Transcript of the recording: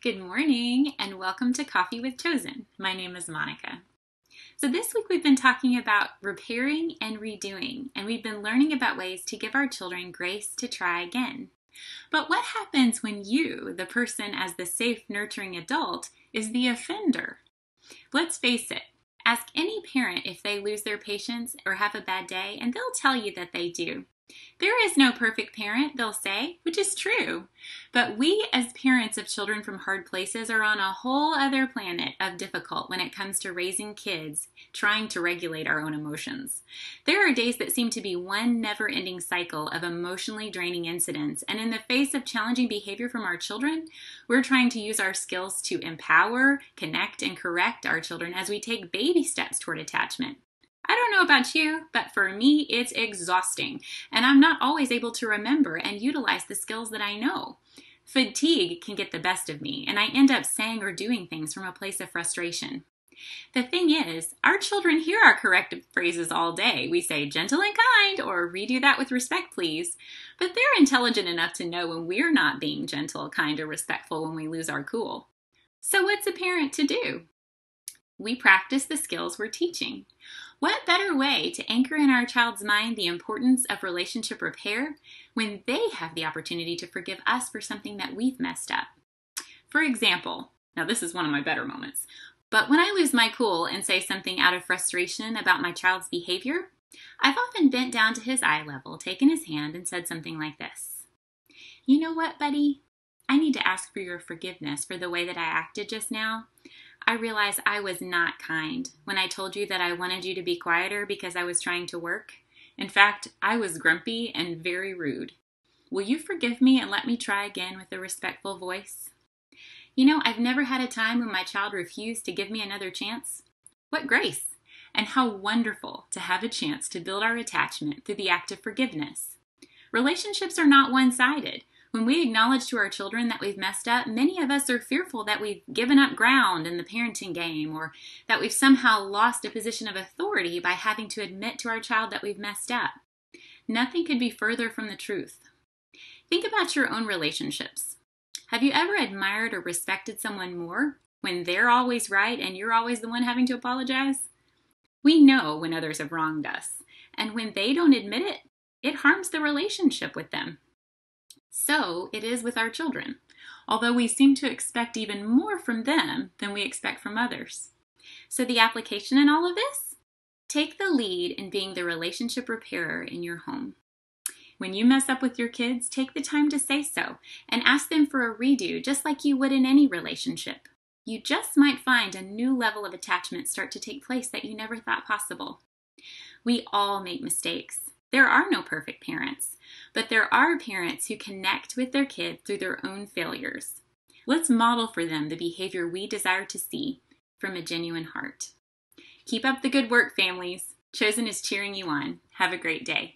Good morning and welcome to Coffee with Chosen. My name is Monica. So this week we've been talking about repairing and redoing, and we've been learning about ways to give our children grace to try again. But what happens when you, the person as the safe, nurturing adult, is the offender? Let's face it, ask any parent if they lose their patience or have a bad day, and they'll tell you that they do. There is no perfect parent, they'll say, which is true. But we as parents of children from hard places are on a whole other planet of difficult when it comes to raising kids, trying to regulate our own emotions. There are days that seem to be one never-ending cycle of emotionally draining incidents, and in the face of challenging behavior from our children, we're trying to use our skills to empower, connect, and correct our children as we take baby steps toward attachment. I don't know about you, but for me, it's exhausting, and I'm not always able to remember and utilize the skills that I know. Fatigue can get the best of me, and I end up saying or doing things from a place of frustration. The thing is, our children hear our corrective phrases all day. We say gentle and kind, or redo that with respect, please. But they're intelligent enough to know when we're not being gentle, kind, or respectful when we lose our cool. So what's a parent to do? We practice the skills we're teaching. What better way to anchor in our child's mind the importance of relationship repair when they have the opportunity to forgive us for something that we've messed up? For example, now this is one of my better moments, but when I lose my cool and say something out of frustration about my child's behavior, I've often bent down to his eye level, taken his hand, and said something like this. You know what, buddy? I need to ask for your forgiveness for the way that I acted just now. I realize I was not kind when I told you that I wanted you to be quieter because I was trying to work. In fact, I was grumpy and very rude. Will you forgive me and let me try again with a respectful voice? You know, I've never had a time when my child refused to give me another chance. What grace! And how wonderful to have a chance to build our attachment through the act of forgiveness. Relationships are not one-sided. When we acknowledge to our children that we've messed up, many of us are fearful that we've given up ground in the parenting game, or that we've somehow lost a position of authority by having to admit to our child that we've messed up. Nothing could be further from the truth. Think about your own relationships. Have you ever admired or respected someone more when they're always right and you're always the one having to apologize? We know when others have wronged us, and when they don't admit it, it harms the relationship with them. So it is with our children, although we seem to expect even more from them than we expect from others. So the application in all of this? Take the lead in being the relationship repairer in your home. When you mess up with your kids, take the time to say so and ask them for a redo just like you would in any relationship. You just might find a new level of attachment start to take place that you never thought possible. We all make mistakes. There are no perfect parents, but there are parents who connect with their kid through their own failures. Let's model for them the behavior we desire to see from a genuine heart. Keep up the good work, families. Chosen is cheering you on. Have a great day.